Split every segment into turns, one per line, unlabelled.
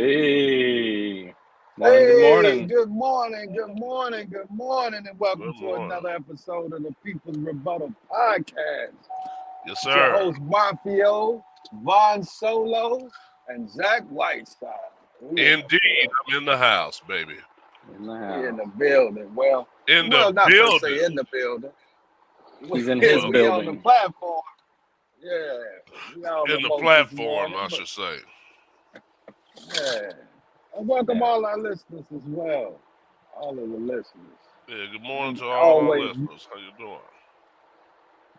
Hey,
Hey,
morning.
good morning, and welcome
Good
to
morning.
another episode of the People's Rebuttal Podcast.
Yes,
It's your
sir.
host, Mafio, Von Solo, and Zach Whiteside. We in the
Indeed,
building.
I'm in the house, baby.
In the
We in
house.
the building. Well,
In the
not per
building.
se in the building.
He's in his
Well,
We on the
building.
platform. Yeah, we all
in the
remote this
platform,
morning,
I
but
should say.
yeah. And welcome
Yeah.
all our listeners as well. All of the listeners.
Yeah, good morning
And
to all our
always
listeners. How you doing?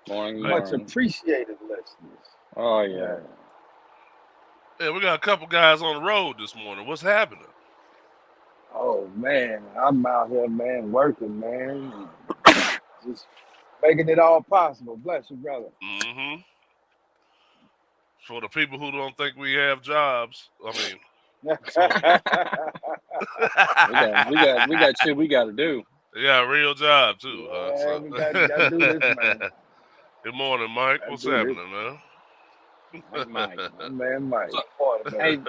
Morning,
Hey,
much
morning.
appreciated listeners.
Oh,
Yeah.
yeah.
yeah, we got a couple guys on the road this morning. What's happening?
Oh man, I'm out here, man, working, man, just making it all possible. Bless you, brother.
Mm-hmm. For the people who don't think we have jobs, I mean, some of you.
We got shit we got to do.
Yeah, real job too, huh?
Yeah,
So.
we gotta do this, man.
Good morning, Mike.
Gotta
What's
do this.
happening, man?
Mike.
My man, Mike.
So,
Morning, man.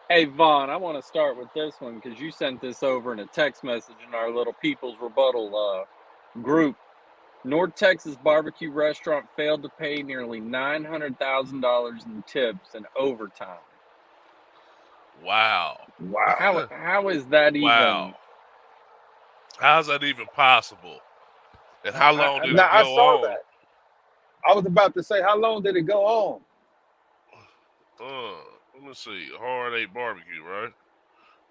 hey, Vaughn, I want to start with this one because you sent this over in a text message in our little People's Rebuttal group. North Texas barbecue restaurant failed to pay nearly $900,000 in tips and overtime.
Wow.
Wow.
How is that even?
Wow. How's that even possible? And how long did
Now
it
I
go
saw
on?
that. I was about to say, how long did it go on?
Let me see. Hard Eight Barbecue, right?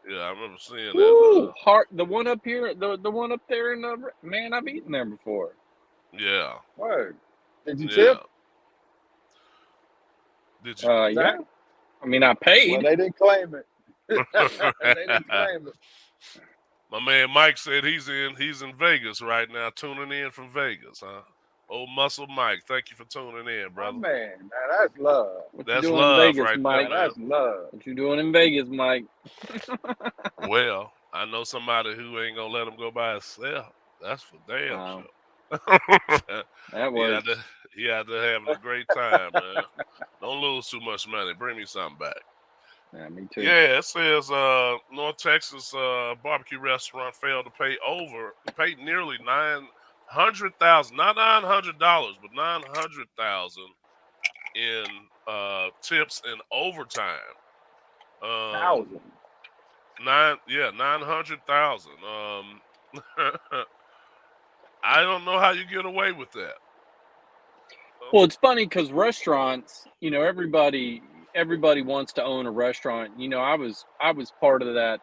Yeah, I remember seeing
Woo!
that.
The one up here, the one up there in the man, I've eaten there before.
Yeah,
Word. Did you
yeah.
tip?
Did you?
Yeah.
Zach?
I mean, I
Well,
paid.
they didn't claim it. They didn't claim it.
My man Mike said he's in Vegas right now, tuning in from Vegas, huh? Old Muscle Mike, thank you for tuning in,
My
brother.
man, now that's love.
What you
That's
doing in
love
Vegas,
right
Mike?
there,
Now
man.
that's love.
What you doing in Vegas, Mike?
Well, I know somebody who ain't gonna let him go by himself. That's for damn
Wow,
sure.
that
he had
works.
to he had to having a great time, man. Don't lose too much money. Bring me something back.
Yeah, me too.
Yeah, it says North Texas barbecue restaurant failed to pay nearly $900,000, not $900, but $900,000 in tips and overtime. Um,
1,000.
900,000. I don't know how you get away with that.
Well, it's funny because restaurants, everybody wants to own a restaurant. I was part of that.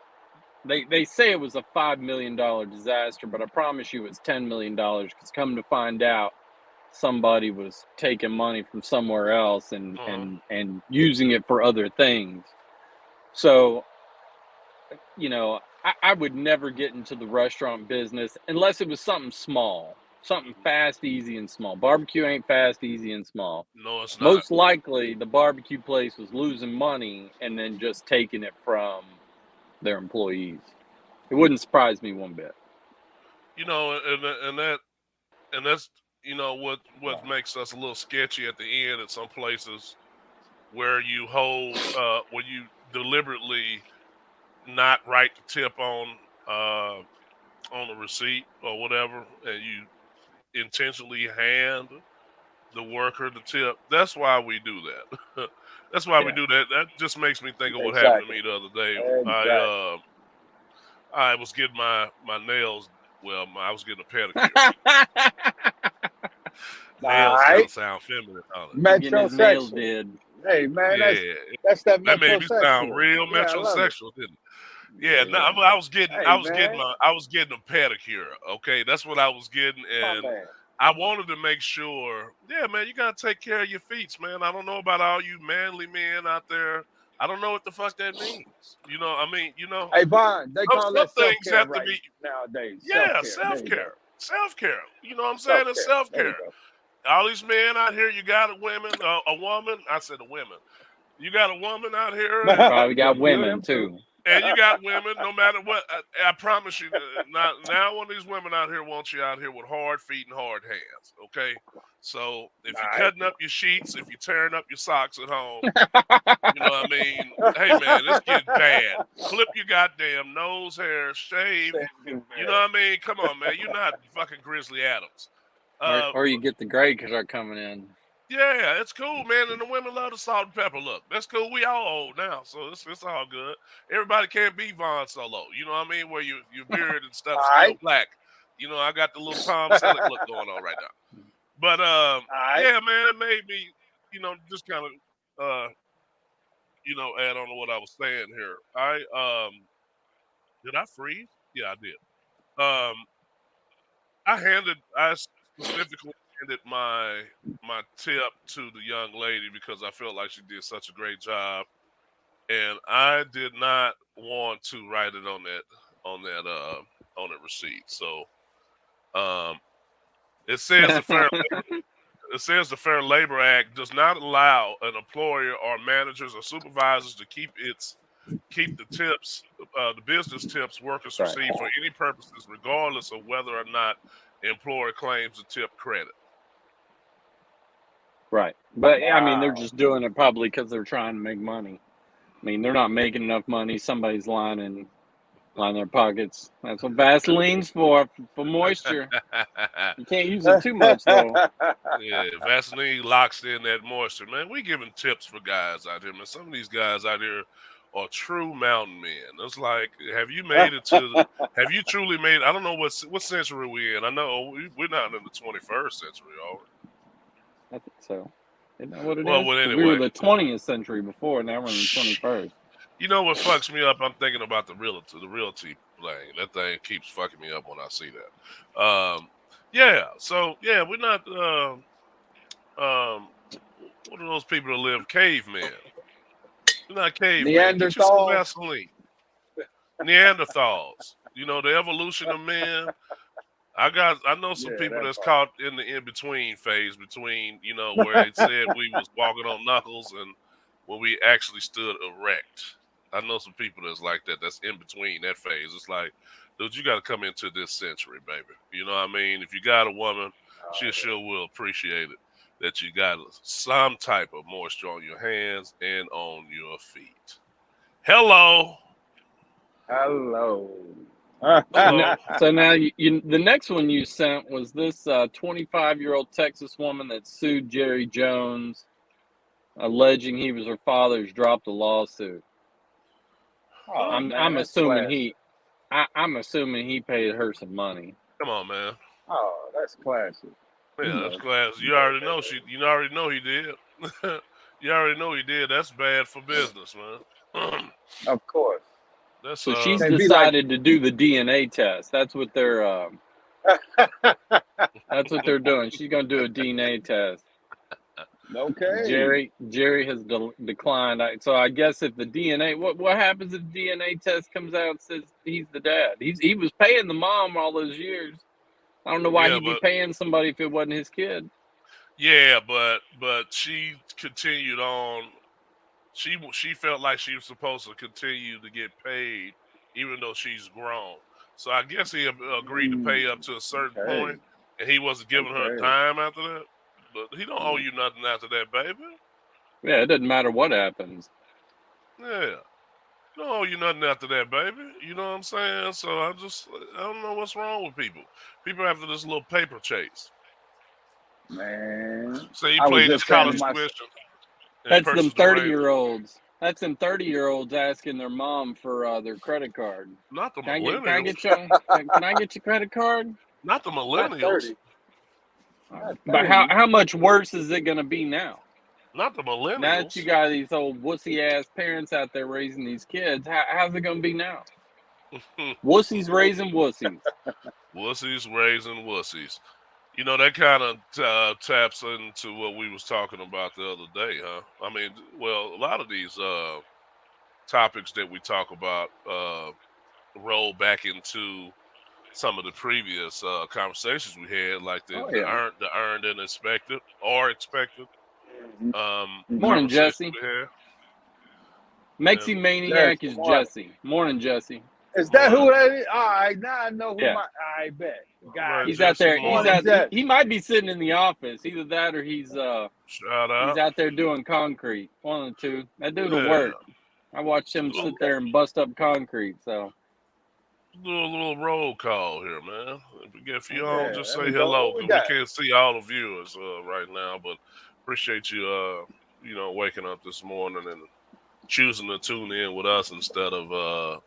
They say it was a $5 million disaster, but I promise you it's $10 million because come to find out, somebody was taking money from somewhere else and
Uh-huh.
using it for other things. So, I would never get into the restaurant business unless it was something small, something fast, easy, and small. Barbecue ain't fast, easy, and small.
No, it's not.
Most likely, the barbecue place was losing money and then just taking it from their employees. It wouldn't surprise me one bit.
And that's what makes us a little sketchy at the end at some places where where you deliberately not write the tip on the receipt or whatever, and you intentionally hand the worker the tip. That's why we do that. That's why we
Yeah.
do that. That just makes me think of what happened to
Exactly.
me the other day.
Exactly.
I was getting my nails. Well, I was getting a pedicure.
All
Nails kind
right.
of sound feminine, don't it?
He's getting his nails
Metrosexual.
did.
Hey man,
Yeah,
that's that
that made me sound
metrosexual.
real
Yeah, I love it.
metrosexual, didn't it? Yeah, no,
Yeah.
I was getting,
Hey man,
I was getting a pedicure. Okay, that's what I was getting,
my
and
man.
I wanted to make sure. Yeah, man, you gotta take care of your feet, man. I don't know about all you manly men out there. I don't know what the fuck that means. I mean,
Hey Vaughn, they call
some
that self
things
care
have to
right
be.
nowadays. Self
Yeah,
care. There
self
you go.
care, self care. You know what I'm
Self
saying? It's
care.
self
There you
care.
go.
All these men out here, you got a woman. I said a woman. You got a woman out here,
You
and
probably
Yeah,
got
few of
women
them too.
too.
And you got women, no matter what. I promise you, now one of these women out here wants you out here with hard feet and hard hands. Okay, so if you're
All
cutting up your sheets, if you're tearing up your socks at home, you know what I mean. Hey man, it's getting bad. Clip your goddamn nose hair, shave. You know what I mean. Come on, man. You're not fucking Grizzly Adams.
or you get the gray because they're coming in.
Yeah, it's cool, man. And the women love the salt and pepper look. That's cool. We all old now, so it's all good. Everybody can't be Von Solo. You know what I mean? Where your beard and stuff still
right.
black. You know, I got the little Tom Selleck look going on right now. But
All right.
yeah, man, it made me, just kind of add on to what I was saying here. Did I freeze? Yeah, I did. I specifically handed my tip to the young lady because I felt like she did such a great job, and I did not want to write it on that receipt. So it says the Fair Labor Act does not allow an employer or managers or supervisors to keep the tips, the business tips workers
Right.
receive for any purposes, regardless of whether or not the employer claims the tip credit.
Right. But I mean, they're
Wow.
just doing it probably because they're trying to make money. I mean, they're not making enough money. Somebody's lining their pockets. That's what Vaseline's for moisture. You can't use it too much though.
Yeah, Vaseline locks in that moisture, man. We giving tips for guys out here, man. Some of these guys out here are true mountain men. It's like, have you truly made it? I don't know what century we're in. I know we're not in the 21st century, are we?
I think so. Isn't that what it
Well,
is?
well,
'Cause
anyway.
we were the 20th century before. Now we're in the 21st.
You know what fucks me up? I'm thinking about the realty thing. That thing keeps fucking me up when I see that. Yeah. So yeah, we're not. What are those people that live cavemen? We're not cavemen. Get you some
Neanderthals.
Vaseline. Neanderthals. You know, the evolution of man. I know some
Yeah,
people
that
that's
part.
caught in the in-between phase between, where it said we was walking on knuckles and when we actually stood erect. I know some people that's like that. That's in between that phase. It's like, dude, you got to come into this century, baby. You know what I mean? If you got a woman, she sure will appreciate it that you got some type of moisture on your hands and on your feet. Hello.
Hello.
Hello.
So now the next one you sent was this 25-year-old Texas woman that sued Jerry Jones, alleging he was her father's, dropped a lawsuit.
Oh,
I'm
man, that's
assuming
classic.
I'm assuming he paid her some money.
Come on, man.
Oh, that's classic. You
Yeah, that's
know.
class. You already know you already know he did. You already know he did. That's bad for business, man.
Of course.
That's
So she's
Can't be like.
decided to do the DNA test. That's what they're doing. She's going to do a DNA test.
Okay.
Jerry has declined. So I guess if the DNA, what happens if DNA test comes out and says he's the dad? He was paying the mom all those years. I don't know why
yeah,
he'd be
but
paying somebody if it wasn't his kid.
yeah, but she continued on. She felt like she was supposed to continue to get paid, even though she's grown. So I guess he agreed to pay up to a certain
Okay.
point, and he wasn't giving her a
Okay.
dime after that. But he don't owe you nothing after that, baby.
Yeah, it doesn't matter what happens.
Yeah. Don't owe you nothing after that, baby. You know what I'm saying? So I don't know what's wrong with people. People after this little paper chase.
Man.
So he
I was
played his
just saying to
college
myself.
tuition. and
That's them
purchased a Razor.
30-year-olds. That's them 30-year-olds asking their mom for their credit card.
Not the
Can I
millennials.
can I get your credit card?
Not the
Not
millennials.
30. Not
But
30.
how much worse is it going to be now?
Not the
Now that
millennials.
you got these old wussy ass parents out there raising these kids, how's it going to be now? Wussies raising wussies.
Wussies raising wussies. You know, that kind of taps into what we was talking about the other day, huh? I mean, well, a lot of these topics that we talk about roll back into some of the previous conversations we had, like the earned and expected or expected
Morning,
conversations
Jesse.
we had.
Mexi
And
Maniac
Jesse,
is
morning.
Jesse. Morning, Jesse.
Is that who
morning,
that is? All right, now I know who
Yeah.
I bet.
man,
Got
He's
it.
out
Jesse
there. He's
Morning,
Morning.
out. He,
Jesse.
he might be sitting in the office. Either that or he's
Shout out.
out there doing concrete. One of the two. That dude will
Yeah.
work. I watched him
Little,
sit there and bust up concrete. So
little roll call here, man. If you all
Yeah,
just
there
say
we go.
hello,
Who we
because we
got?
can't see all the viewers right now, but appreciate you, waking up this morning and choosing to tune in with us instead of,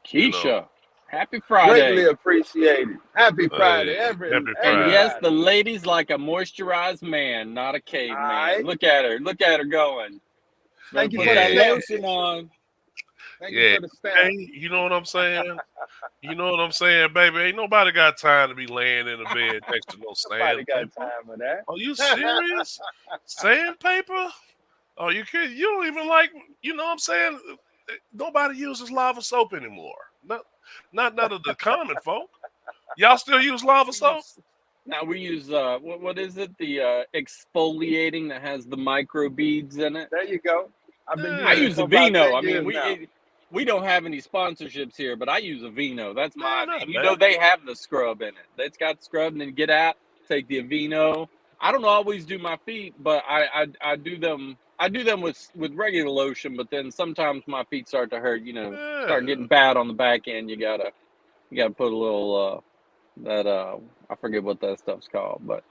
Keisha, happy
Greatly
Friday.
appreciated. Happy Friday,
hey, happy
And
every
Friday.
yes,
Friday.
the lady's like a moisturized man, not a
All
caveman.
right.
Look at her. Look at her going. Better
Thank you
put
for the
that
Yeah,
stamp.
lotion on.
Thank you
yeah.
for the
Hey,
stamp.
you know what I'm saying? You know what I'm saying, baby? Ain't nobody got time to be laying in the bed next to no
Nobody got
sandpaper.
time for that.
Are you serious? Sandpaper? Oh, you kid? You don't even like. You know what I'm saying? Nobody uses lava soap anymore. Not none of the common folk. Y'all still use lava soap?
Now we use what is it? The exfoliating that has the micro beads in it.
There you go. I've been
I
using
Yeah,
it
use
for about
Aveeno.
10
I mean,
years now.
we don't have any sponsorships here, but I use Aveeno. That's
man,
mine.
not
And you know
bad.
they have the scrub in it. It's got scrub, and then get out, take the Aveeno. I don't always do my feet, but I do them. I do them with regular lotion, but then sometimes my feet start to hurt. Start
Yeah,
getting bad on the back end. You gotta put a little that I forget what that stuff's called, but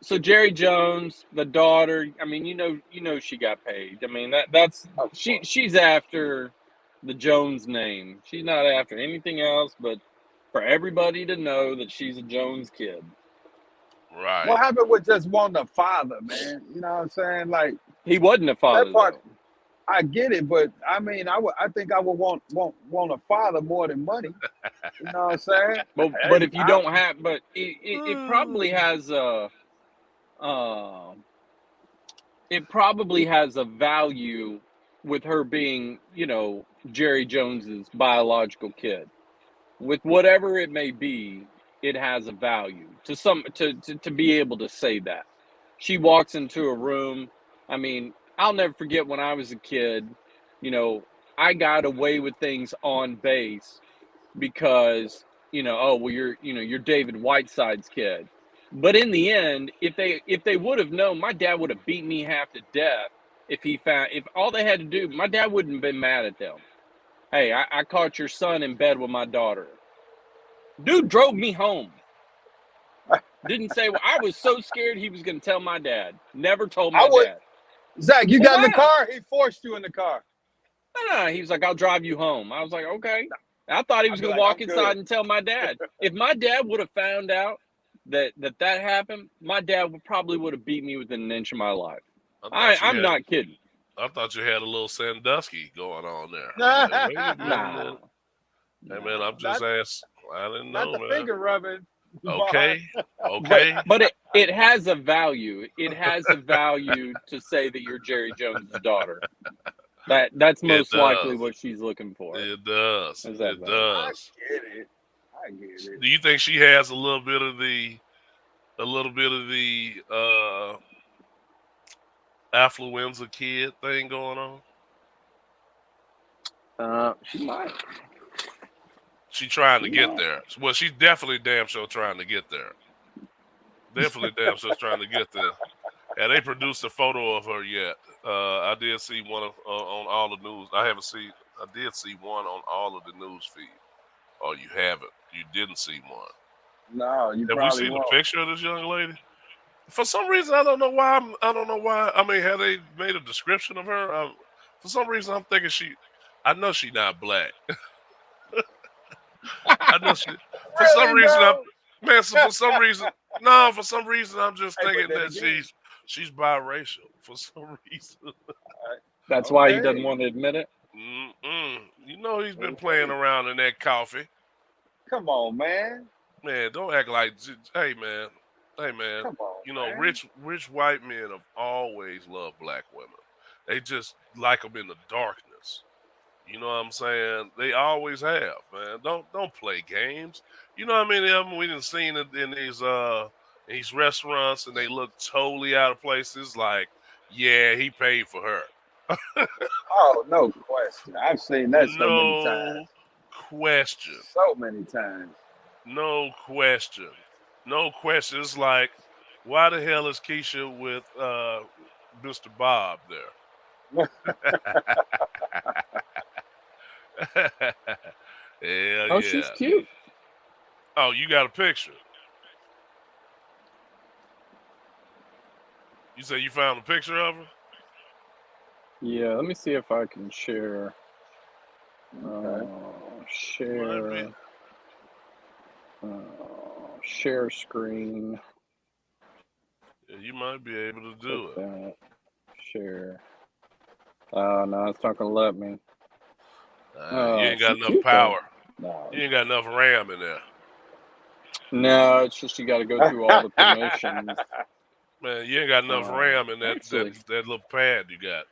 so Jerry Jones, the daughter, I mean, she got paid. I mean, that's
Of course.
she's after the Jones name. She's not after anything else but for everybody to know that she's a Jones kid.
right.
What happened with just wanting a father, man? You know what I'm saying? Like
He wasn't a
that
father
part,
though.
I get it, but I mean, I think I would want a father more than money. You know what I'm saying?
But if you don't have, but it probably has uh, it probably has a value with her being, Jerry Jones's biological kid. With whatever it may be, it has a value to be able to say that. She walks into a room. I mean, I'll never forget when I was a kid, you know, I got away with things on base because, oh well you're David Whiteside's kid. But in the end, if they would have known, my dad would have beat me half to death if all they had to do, my dad wouldn't have been mad at them. Hey, I caught your son in bed with my daughter. Dude drove me home. Didn't say, well, I was so scared he was going to tell my dad. Never told
I
my
would.
dad.
Zach, you
Well,
got in
why
the
not?
car? He forced you in the car.
No. He was like, I'll drive you home. I was like, okay. I thought he was
I'd be
going to
like,
walk
I'm
inside
good.
and tell my dad. If my dad would have found out that happened, my dad probably would have beat me within an inch of my life. I'm not kidding.
I thought you had a little Sandusky going on there.
Not
Like, wait a
Nah.
minute. Hey man, I'm just asking. I didn't know,
the
man.
finger rubbing.
Okay,
But
okay.
it has a value. It has a value to say that you're Jerry Jones' daughter. That's
It
most likely
does.
what she's looking for.
It does.
Is that
It
value.
I
does.
get it. I get it.
Do you think she has a little bit of the affluenza kid thing going on?
She might.
She trying to get there. Well, she's definitely damn sure trying to get there. Definitely damn sure trying to get there. And they produced a photo of her yet. I did see one on all the news. I did see one on all of the news feed. Oh, you haven't. You didn't see one.
No, you
Have we
probably
seen
won't.
a picture of this young lady? For some reason, I don't know why. I don't know why. I mean, have they made a description of her? For some reason, I'm thinking I know she not black. I know she. For some
Really,
reason,
bro?
for some reason, no. For some reason, I'm just
Hey, but
thinking
then
that
again-
she's biracial. For some reason.
That's why he
Okay.
doesn't want to admit it.
You know he's been playing around in that coffee.
Come on, man.
Man, don't act like. Hey, man.
Come on.
You know,
man.
rich white men have always loved black women. They just like them in the darkness. You know what I'm saying? They always have, man. Don't play games. You know what I mean? We done seen it in these restaurants, and they look totally out of place. It's like, yeah, he paid for her.
Oh, no question. I've seen that so many
No
times.
question.
So many times.
No question. No question. It's like, why the hell is Keisha with Mr. Bob there? Hell
Oh,
yeah.
she's cute.
Oh, you got a picture. You say you found a picture of her?
Yeah, let me see if I can share.
Okay.
Share. Share screen.
Yeah, you might be able to do
Click
it.
that. Share. No, it's not gonna let me.
You ain't got
she's
enough
cute,
power.
though. No.
You ain't got enough RAM in there.
No, it's just you got to go through all the permissions.
Man, you ain't got enough RAM in that
Actually,
that little pad you got.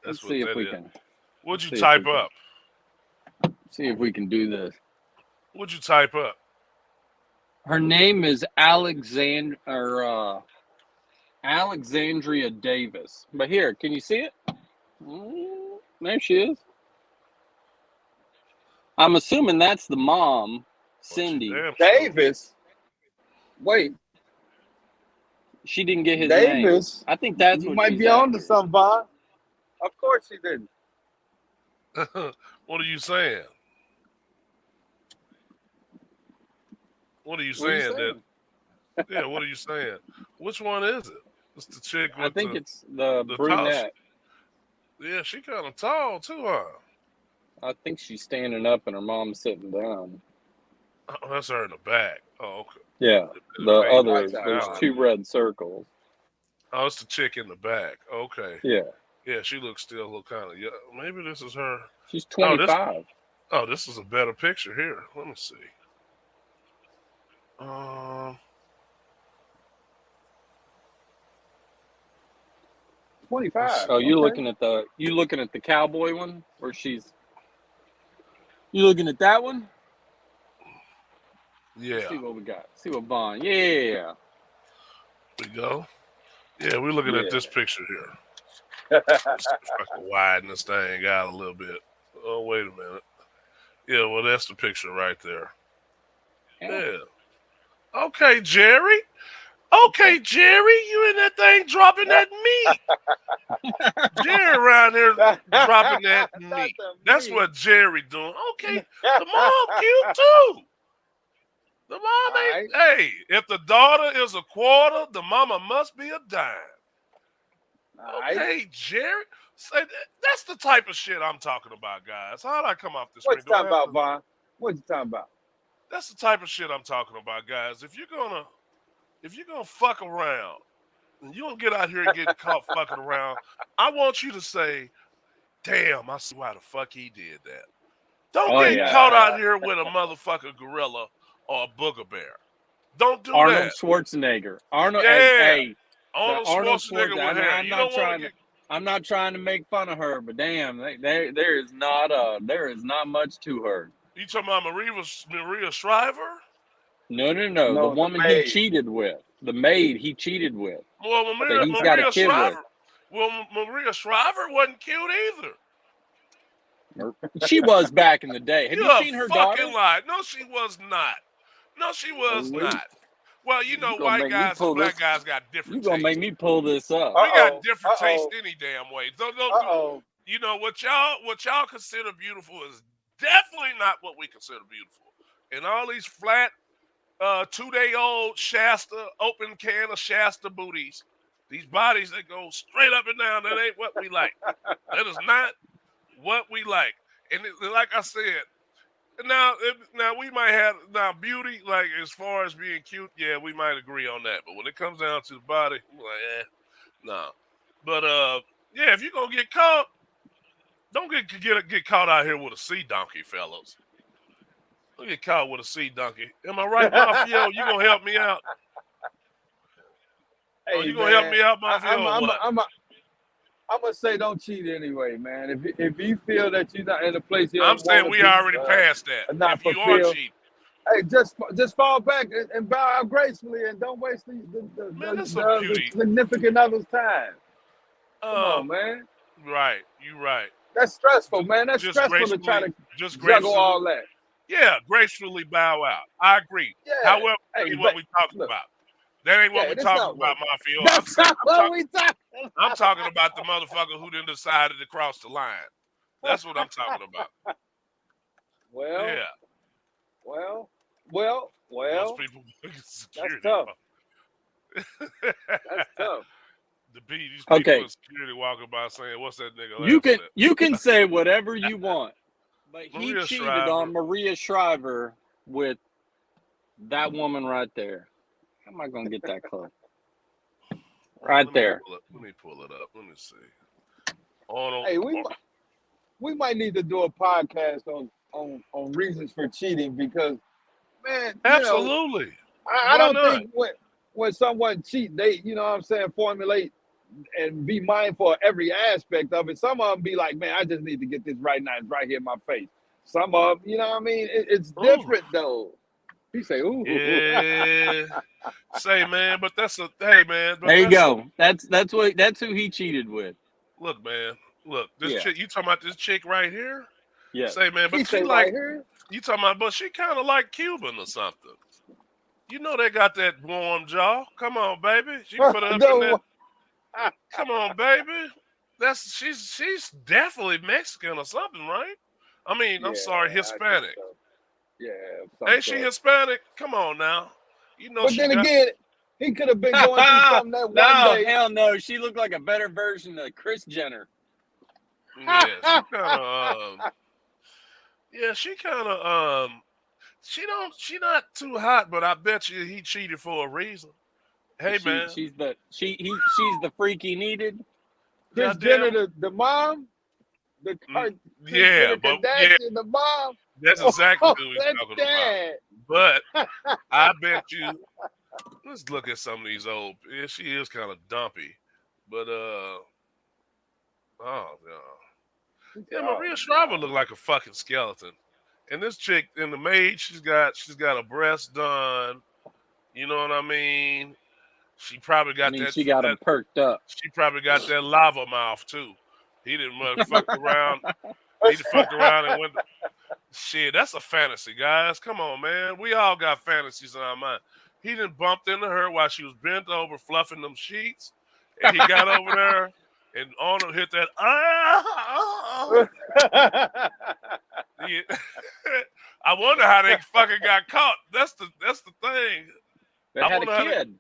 let's
That's what
see if
that
we
is.
can.
What'd you
see if
type
we can-
up?
See if we can do this.
What'd you type up?
Her name is Alexandria Davis. But here, can you see it? There she is. I'm assuming that's the mom, Cindy.
Damn sure.
Davis. Wait,
She didn't get his name.
Davis.
I think that's
You
what
might
she's
be on to
after.
something, Vaughn. Of course she didn't.
What are you saying? What are you
What are you
saying?
saying?
Yeah, what are you saying? Which one is it? It's the chick with
I think
the
it's the
tall.
brunette.
Yeah, she kind of tall too, huh?
I think she's standing up and her mom's sitting down.
Oh, that's her in the back. Oh, okay.
Yeah, the other, there's two red circles.
Oh, it's the chick in the back. Okay.
Yeah.
Yeah, she looks still a little kind of young. Maybe this is her.
She's 25.
Oh, this is a better picture here. Let me see.
25.
Oh, you're looking at the cowboy one where she's. You looking at that one?
Yeah.
Let's see what we got. See what Vaughn. Yeah.
We go. Yeah, we're looking at this picture here. Let's see if I can widen this thing out a little bit. Oh, wait a minute. Yeah, well, that's the picture right there. Yeah. Okay, Jerry. Okay, Jerry, you in that thing dropping that meat. Jerry around here dropping that meat. That's what Jerry doing. Okay, the mom cute too. The mom ain't. Hey, if the daughter is a quarter, the mama must be a dime. Okay, Jerry. That's the type of shit I'm talking about, guys. How'd I come off this?
What you talking about, Vaughn? What you talking about?
That's the type of shit I'm talking about, guys. If you're gonna fuck around, and you don't get out here and get caught fucking around, I want you to say, "Damn, I see why the fuck he did that." Don't get caught out here with a motherfucking gorilla or a booger bear. Don't do
Arnold
that.
Schwarzenegger. Arnold.
Yeah.
Hey,
Arnold Schwarzenegger with hair.
I'm not trying to make fun of her, but damn, there is not much to her.
You talking about Maria Shriver?
No. The woman he cheated with, the maid he cheated with.
Well, Maria Shriver. Well, Maria Shriver wasn't cute either.
She was back in the day. Have you seen her daughter?
Lie. No, she was not. No, she was not. Well, you know, white guys and black guys got different tastes.
You're going to make me pull this up.
We got different tastes any damn way. You know, what y'all consider beautiful is definitely not what we consider beautiful. And all these flat, 2-day-old Shasta, open can of Shasta booties, these bodies that go straight up and down, that ain't what we like. That is not what we like. And like I said, now we might have beauty, like as far as being cute, yeah, we might agree on that. But when it comes down to the body, we're like, no. But yeah, if you're gonna get caught, don't get caught out here with a sea donkey, fellas. Don't get caught with a sea donkey. Am I right, Mafia? You gonna help me out?
Hey,
you gonna help me out, Mafia?
I'm gonna say don't cheat anyway, man. If you feel that you're not in a place you
I'm saying we already passed that.
Not
if you are cheating,
hey, just fall back and bow out gracefully and don't waste the significant other's time. Come on, man.
Right. You right.
That's stressful, man. That's
Just
stressful to try
gracefully,
to
just
juggle
gracefully.
all that.
Yeah, gracefully bow out. I agree.
Yeah.
However, that
Hey,
ain't what we talking
look,
about. That ain't what
yeah,
we
that's
talking
not
about,
what.
Mafia.
That's not what we talking.
I'm talking about the motherfucker who didn't decided to cross the line. That's what I'm talking about.
Well,
Yeah, those
well.
people
That's
security.
tough. That's tough.
These people
Okay,
in security walking by saying, "What's that nigga
you
laughing
can you can say whatever you want, but
at?"
he
Maria
cheated
Shriver.
on Maria Shriver with that woman right there. How am I gonna get that close? Right there.
Let me pull it up. Let me see. On,
Hey, we might need to do a podcast on reasons for cheating because, man,
absolutely.
I
Why
don't
not?
think when someone cheat, they, you know what I'm saying, formulate and be mindful of every aspect of it. Some of them be like, man, I just need to get this right now. It's right here in my face. Some of them, you know what I mean? It's
Ooh.
different though. He say, ooh.
Yeah. Say, man, but hey, man. But
There you go. That's who he cheated with.
Look, man. Look, this
Yeah.
chick. You talking about this chick right here?
Yeah.
Say, man, but
He
she
say
like
right here.
you talking about, but she kind of like Cuban or something. You know they got that warm jaw. Come on, baby. She put her up in that. Come on, baby. She's definitely Mexican or something, right? I mean, I'm sorry, Hispanic.
So. Yeah.
Ain't she Hispanic? Come on now. You know
But
she
then
got.
again, he could have been going through something that one
No,
day.
hell no. She looked like a better version of Kris Jenner.
Yeah, she kind of. Yeah, she kind of. She not too hot, but I bet you he cheated for a reason. Hey, man.
She's the freak he needed.
Kris
Goddamn.
Jenner, the mom, Kris
Yeah,
Jenner Kardashian, the mom.
that's exactly who he's
that
talking
dad.
about. But I bet you. Let's look at some of these old. Yeah, she is kind of dumpy, but oh no. Yeah, Maria Shriver looked like a fucking skeleton. And this chick in the maid, she's got a breast done. You know what I mean? She probably got
she got him perked up.
She probably got that lava mouth too. He didn't fuck around. He fucked around and went. Shit, that's a fantasy, guys. Come on, man. We all got fantasies in our mind. He done bumped into her while she was bent over fluffing them sheets, and he got over there and on him hit that. I wonder how they fucking got caught. That's the thing.
They had a kid.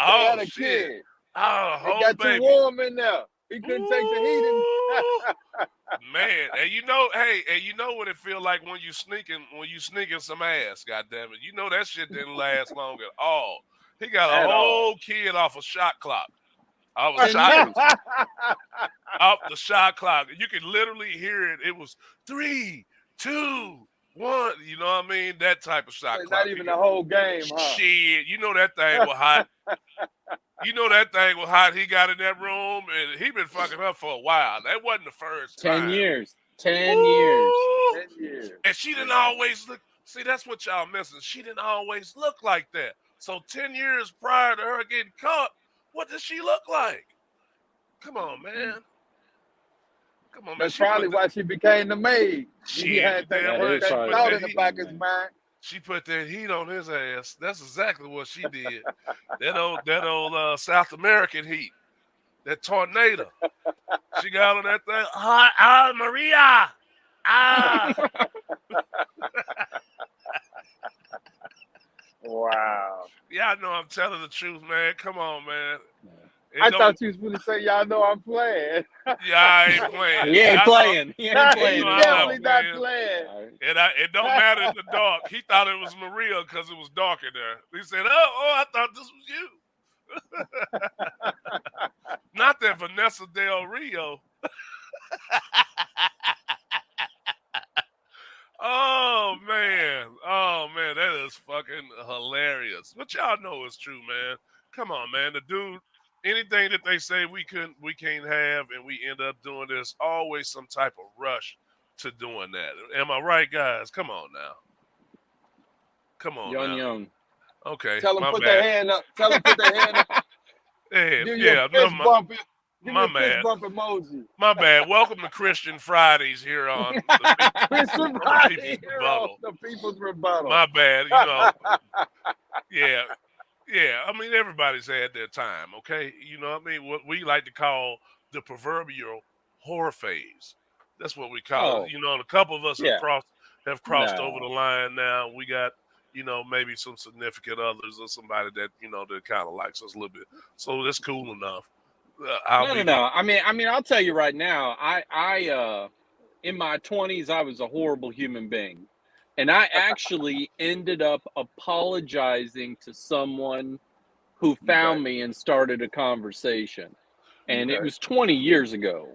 Oh,
they had a
shit.
kid.
Oh,
it got
baby.
too warm in there. He couldn't take the heat.
Man, and you know what it feel like when you sneaking some ass, goddamn it. You know that shit didn't last long at all. He got a whole kid off a shot clock. Off the shot clock. You could literally hear it. It was 3, 2, 1. You know what I mean? That type of shot clock.
Not even the whole game, huh?
Shit, you know that thing was hot. He got in that room and he been fucking up for a while. That wasn't the first
10
time.
years. 10 years.
10 years.
And she didn't always look. See, that's what y'all missing. She didn't always look like that. So 10 years prior to her getting caught, what does she look like? Come on, man.
That's probably why she became the maid.
She
had that thought in the back of his mind.
She put that heat on his ass. That's exactly what she did. that old South American heat. That tornado. She got on that thing. Maria.
Wow.
Yeah, I know I'm telling the truth, man. Come on, man.
I thought you was going to say, y'all know I'm playing.
Yeah, I ain't playing.
He ain't playing. He ain't playing.
He's definitely not playing.
And it don't matter in the dark. He thought it was Maria because it was dark in there. He said, I thought this was you. Not that Vanessa Del Rio. Oh man, that is fucking hilarious. But y'all know it's true, man. Come on, man. The dude, anything that they say we can't have, and we end up doing this, always some type of rush to doing that. Am I right, guys? Come on now. Come on now.
Young.
Okay.
Tell them put their hand up. Tell them put their hand up.
Yeah.
Fist bump it. Give me
My
a fist
man.
bump emoji.
My bad. Welcome to Christian Fridays here on
Christian
the
Body
People's
Hero,
Rebuttal.
the People's Rebuttal.
My bad. Yeah. Yeah. I mean, everybody's had their time, okay? You know what I mean? What we like to call the proverbial horror phase. That's what we call it.
Oh,
A couple of us
yeah.
have crossed over the
No.
line now. We got, maybe some significant others or somebody that, that kind of likes us a little bit. So that's cool enough.
No. I mean, I'll tell you right now. In my 20s, I was a horrible human being, and I actually ended up apologizing to someone who found me and started a conversation, and it
Okay.
was 20 years ago.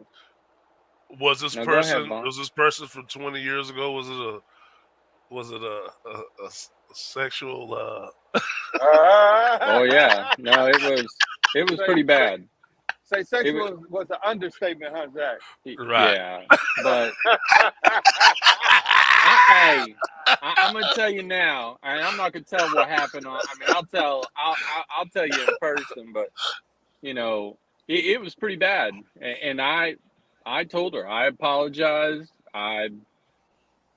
Was this
Now go ahead,
person
Vaughn.
from 20 years ago? Was it a sexual?
Oh yeah, no, it was pretty bad.
Say
It
sexual was an understatement, huh, Zach?
Right.
Yeah, but I'm gonna tell you now. I'm not gonna tell what happened on. I mean, I'll tell you in person, but it was pretty bad. And I told her I apologized. I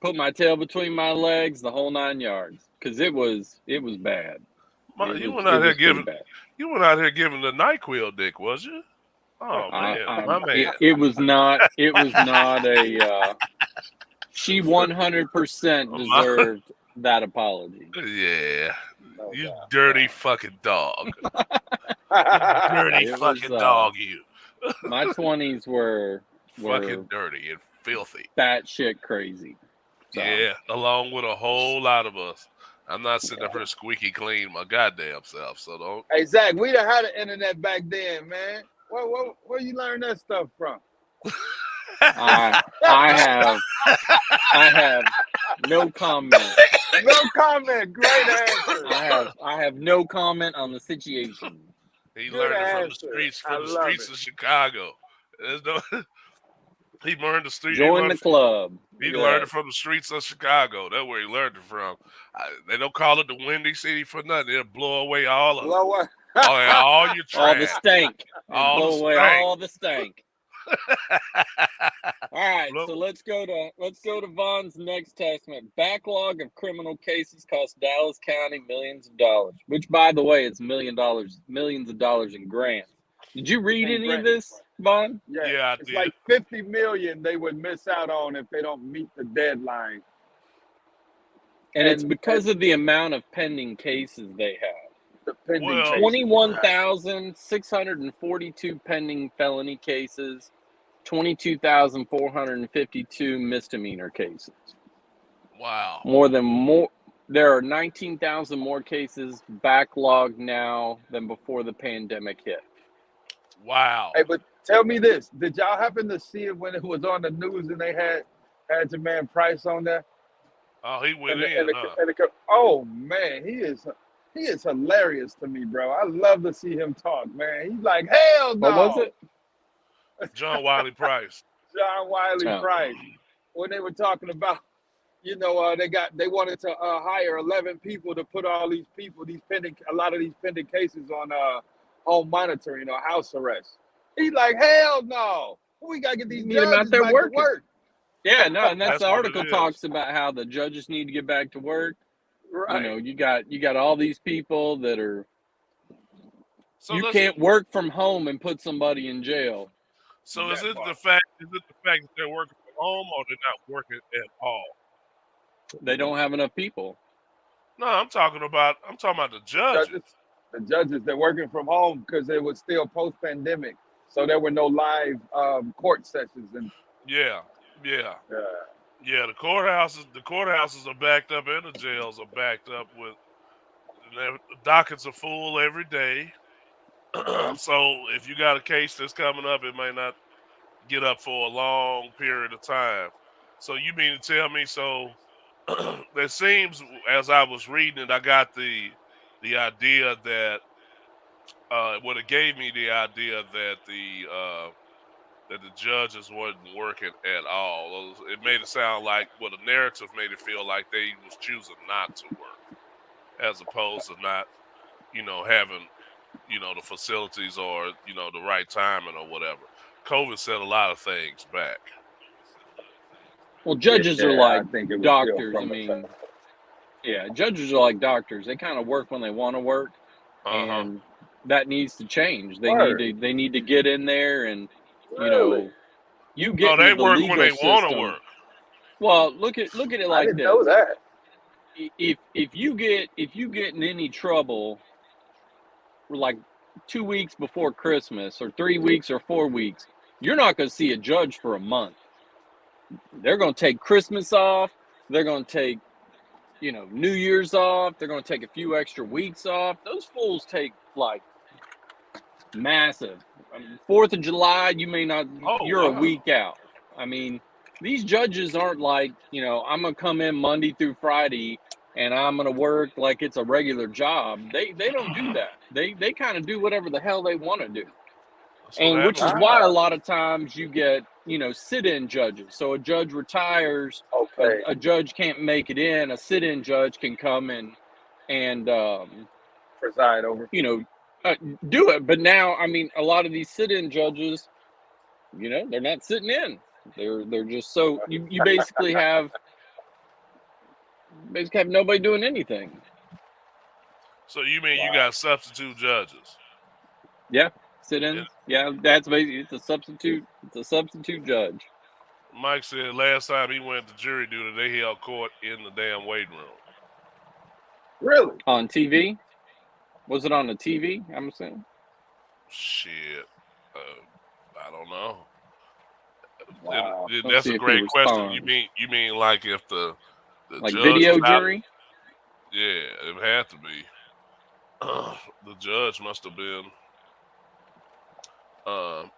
put my tail between my legs, the whole 9 yards, because it was bad.
You went
It
out here
was pretty
giving the NyQuil dick, was you? Oh man, my man.
It was not. It was not a. She 100% deserved that apology.
Yeah,
No
you
doubt.
dirty fucking dog.
Yeah.
Dirty
It
fucking
was,
dog, you.
My 20s were
Fucking dirty and filthy.
batshit crazy. So.
Yeah, along with a whole lot of us. I'm not sitting up here squeaky clean my goddamn self, so don't.
Hey, Zach, we done had the internet back then, man. Where you learn that stuff from?
I have no comment.
No comment. Great answer.
I have no comment on the situation.
He
Good
learned it from the
answer.
streets,
I love it.
of Chicago. There's no. He learned the street.
Join the club.
He learned it from the streets of Chicago. That's where he learned it from. They don't call it the Windy City for nothing. It'll blow away all of it.
Blow what?
All your trash.
All the stank.
All
Blow
the
away
stank.
all the stank. All right, so let's go to Vaughn's next testament. Backlog of criminal cases cost Dallas County millions of dollars. Which, by the way, it's millions of dollars in grants. Did you read any of this, Vaughn?
Yeah, I
it's
did.
like 50 million they would miss out on if they don't meet the deadline.
And it's because of the amount of pending cases they have.
The pending cases.
21,642 pending felony cases, 22,452 misdemeanor cases.
Wow.
There are 19,000 more cases backlogged now than before the pandemic hit.
Wow.
Hey, but tell me this. Did y'all happen to see it when it was on the news and they had your man Price on there?
Oh, he went
oh man, he is hilarious to me, bro. I love to see him talk, man. He's like, hell no.
What was it?
John Wiley Price.
John Wiley Price. When they were talking about, they wanted to hire 11 people to put all these people, a lot of these pending cases on home monitoring or house arrest. He's like, hell no. We gotta get these judges back to work.
Yeah, no, and that's the article talks about how the judges need to get back to work.
Right.
You got all these people that are.
So
you can't work from home and put somebody in jail.
So is it the fact that they're working from home or they're not working at all?
They don't have enough people.
No, I'm talking about the judges.
The judges, they're working from home because it was still post-pandemic, so there were no live court sessions. And
yeah. The courthouses are backed up, and the jails are backed up with. The dockets are full every day. So if you got a case that's coming up, it may not get up for a long period of time. So you mean to tell me? So it seems, as I was reading it, I got the idea that it gave me the idea that the judges wasn't working at all. It made it sound like, the narrative made it feel like they was choosing not to work, as opposed to not, having the facilities or the right timing or whatever. COVID set a lot of things back.
Well, judges are like
I think it was still
doctors. I
from the
mean, yeah, judges are like doctors. They kind of work when they want to work, and that needs to change. They
Word.
need to get in there and
Really?
you get
Oh,
into
they
the
work when
legal
they want to
system.
work.
Well, look at it
I
like
didn't know
this.
that.
If you get in any trouble like 2 weeks before Christmas or 3 weeks or 4 weeks, you're not going to see a judge for a month. They're going to take Christmas off. They're going to take New Year's off. They're going to take a few extra weeks off. Those fools take like massive. I mean, 4th of July, you may not.
Oh,
You're a
wow.
week out. I mean, these judges aren't like I'm gonna come in Monday through Friday and I'm gonna work like it's a regular job. They don't do that. They kind of do whatever the hell they want to do.
That's what
And which is
happens.
why a lot of times you get sit-in judges. So a judge retires,
Okay.
a judge can't make it in, a sit-in judge can come and
Preside over.
do it. But now, I mean, a lot of these sit-in judges, they're not sitting in. They're just so you basically have nobody doing anything.
So you mean you got substitute judges?
Yeah, sit-ins. Yeah, that's basically it's a substitute. It's a substitute judge.
Mike said last time he went to jury duty, they held court in the damn waiting room.
Really?
On TV? Was it on the TV? I'm assuming.
Shit, I don't know.
Wow.
That's a great question. You mean like if the
like
judge
video jury?
Yeah, it had to be. The judge must have been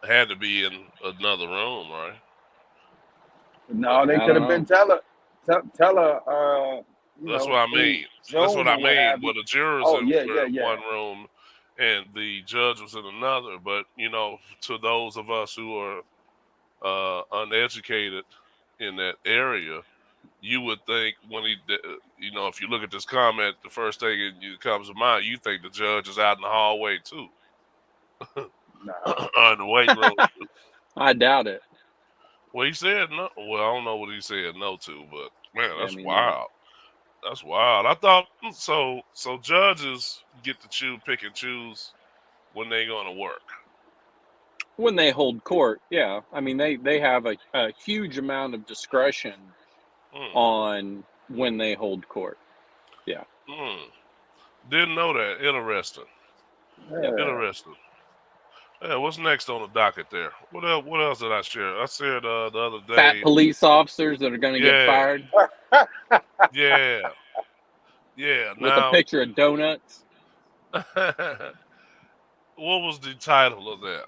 had to be in another room, right?
No, they could have been teller.
That's what I mean. That's what I mean. Well, the jurors were in one room and the judge was in another. But to those of us who are uneducated in that area, you would think when if you look at this comment, the first thing that comes to mind, you think the judge is out in the hallway too. In the waiting room.
I doubt it.
Well, he said no. Well, I don't know what he said no to, but man, that's wild. That's wild. I thought so. So judges get to pick and choose when they're going to work.
When they hold court, yeah. I mean, they have a huge amount of discretion on when they hold court. Yeah.
Didn't know that. Interesting.
Yeah.
Interesting. Yeah, what's next on the docket there? What else did I share? I shared the other day.
Fat police officers that are going to get fired.
Yeah. Yeah.
With a picture of donuts.
What was the title of that?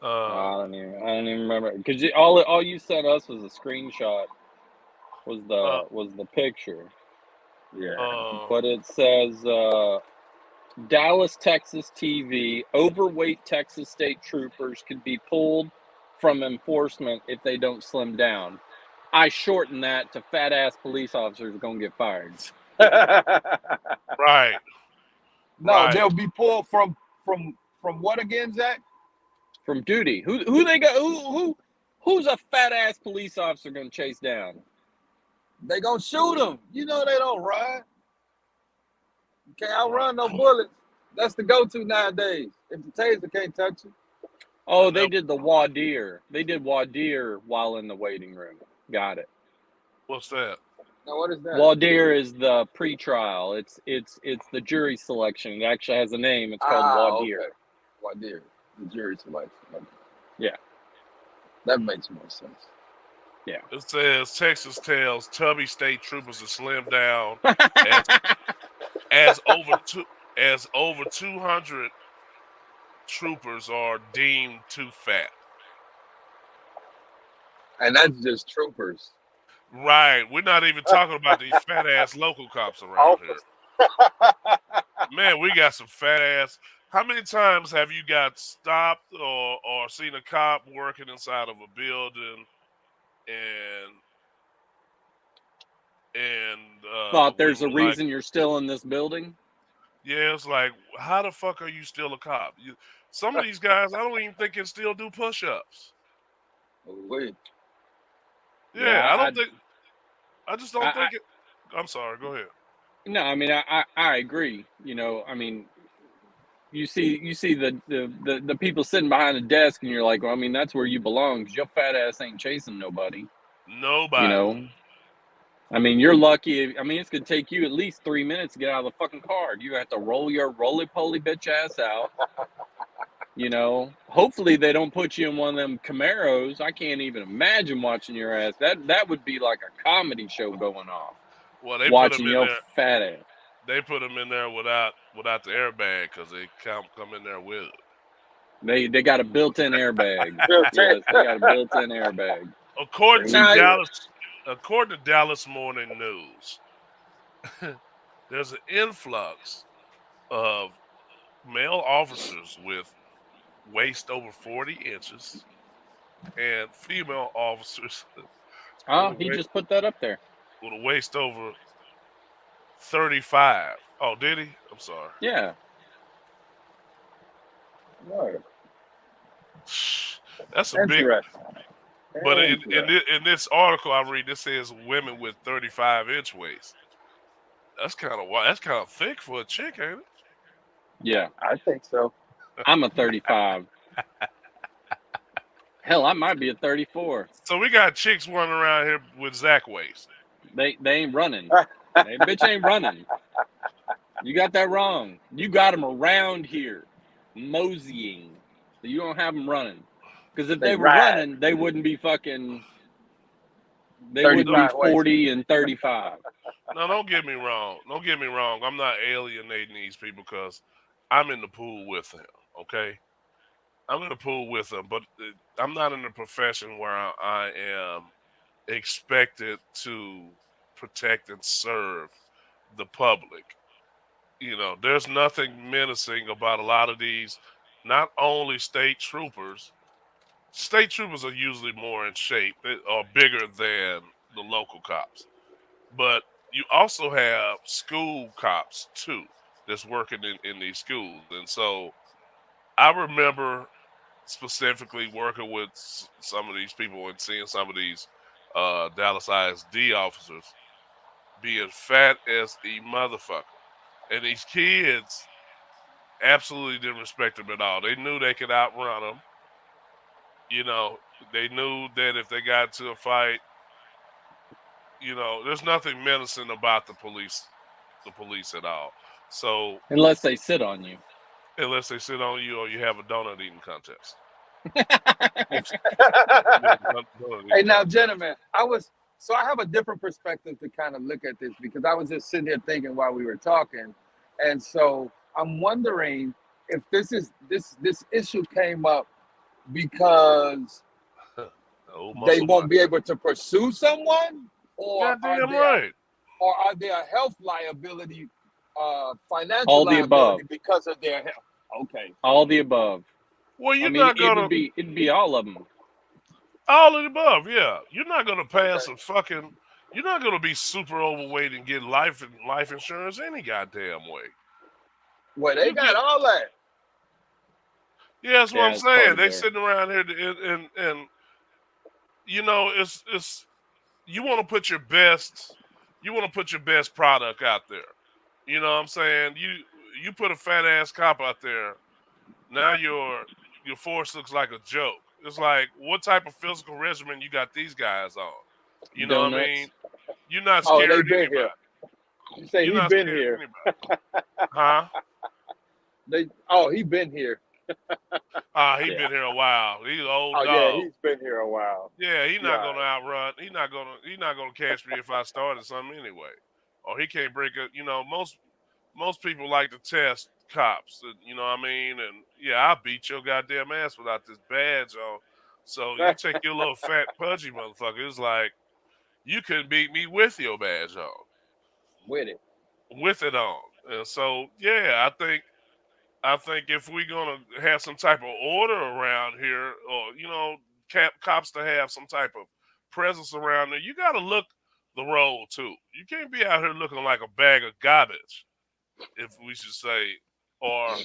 I don't even remember because all you sent us was a screenshot. Was the picture?
Yeah.
But it says Dallas, Texas TV, overweight Texas state troopers could be pulled from enforcement if they don't slim down. I shorten that to fat ass police officers are gonna get fired.
Right.
No, they'll be pulled from what again, Zach?
From duty. Who they got? Who's a fat ass police officer gonna chase down?
They gonna shoot them. You know they don't run. You can't outrun no bullets. That's the go-to nowadays. If the taser can't touch you.
Oh, they did the voir dire. They did voir dire while in the waiting room. Got it.
What's that?
Now what is that?
Voir dire is the pre-trial. It's the jury selection. It actually has a name. It's called voir dire.
Okay. Voir dire. The jury selection. Okay.
Yeah.
That makes more sense.
Yeah. It says Texas tells Tubby state troopers to slim down as over 200 troopers are deemed too fat.
And that's just troopers.
Right. We're not even talking about these fat ass local cops around here. Man, we got some fat ass. How many times have you got stopped or seen a cop working inside of a building and
thought there's a reason you're still in this building?
Yeah, it's like, how the fuck are you still a cop? Some of these guys, I don't even think can still do push-ups.
Wait.
Yeah, I
Yeah,
don't think. I just don't
I
think it. I'm sorry. Go ahead.
no, I mean, I agree. You know, I mean, you see the people sitting behind the desk, and you're like, well, I mean, that's where you belong because your fat ass ain't chasing nobody. You
Nobody.
know, I mean, you're lucky. I mean, it's gonna take you at least 3 minutes to get out of the fucking car. You have to roll your roly poly bitch ass out. You know, hopefully they don't put you in one of them Camaros. I can't even imagine watching your ass. That would be like a comedy show going off.
Well, they put them
Watching
in
your
there.
fat ass.
They put them in there without the airbag because they come in there with it.
They got a built-in airbag.
Built in.
Yes, they got a built-in airbag.
According to
Now,
Dallas Morning News, there's an influx of male officers with waist over 40 inches and female officers with
oh,
a
he
waist,
just put that up there.
with a waist over 35. Oh, did he? I'm sorry.
Yeah.
Right.
That's a big.
Interesting.
But
Interesting.
in this article I read, this says women with 35-inch waist. That's kind of wide. That's kind of thick for a chick, ain't it?
Yeah.
I think so.
I'm a 35. Hell, I might be a 34.
So we got chicks running around here with Zach waist.
They ain't running. They bitch ain't running. You got that wrong. You got them around here, moseying. So you don't have them running. Because if
They
they were
ride.
running, they wouldn't be fucking. They wouldn't be
35 waist.
40 and 35.
Now, don't get me wrong. Don't get me wrong. I'm not alienating these people because I'm in the pool with them. Okay, I'm in the pool with them, but I'm not in a profession where I am expected to protect and serve the public. You know, there's nothing menacing about a lot of these. Not only state troopers. State troopers are usually more in shape or bigger than the local cops. But you also have school cops too that's working in these schools. And so I remember specifically working with some of these people and seeing some of these Dallas ISD officers being fat as a motherfucker. And these kids absolutely didn't respect them at all. They knew they could outrun them. You know, they knew that if they got into a fight, you know, there's nothing menacing about the police at all. So
Unless they sit on you.
unless they sit on you or you have a donut eating contest.
Hey, now, gentlemen, I have a different perspective to kind of look at this because I was just sitting here thinking while we were talking, and so I'm wondering if this issue came up because they won't be able to pursue someone, or
Goddamn right.
are they a health liability, financial
All the
liability
above.
because of their health? Okay.
All the above.
Well, you're
I mean,
not gonna
it'd be all of them.
all of the above. Yeah, you're not gonna pass
Okay.
a fucking. You're not gonna be super overweight and get life insurance any goddamn way.
Well, they
You
got
get-
all that.
Yeah, that's what
Yeah,
I'm
it's part
saying.
of
They
their-
sitting around here and you know it's you want to put your best product out there. You know what I'm saying? You put a fat ass cop out there. Now your force looks like a joke. It's like, what type of physical regimen you got these guys on? You know what I
Donuts.
mean? You're not
Oh,
scared
they
of
been
anybody.
here. You say
You're
he
not
been
scared of
here.
anybody. Huh?
He been here.
He
Yeah.
been here a while. He's an old
Oh
dog.
yeah, he's been here a while.
Yeah, he's not
Yeah.
gonna outrun. He's not gonna catch me if I started something anyway. Or he can't break it. You know, most people like to test cops. You know what I mean? And yeah, I'll beat your goddamn ass without this badge on. So you take your little fat pudgy motherfucker. It's like you couldn't beat me with your badge on,
With it.
with it on. And so yeah, I think if we're gonna have some type of order around here, or you know, cops to have some type of presence around there, you got to look the role too. You can't be out here looking like a bag of garbage. if we should say, are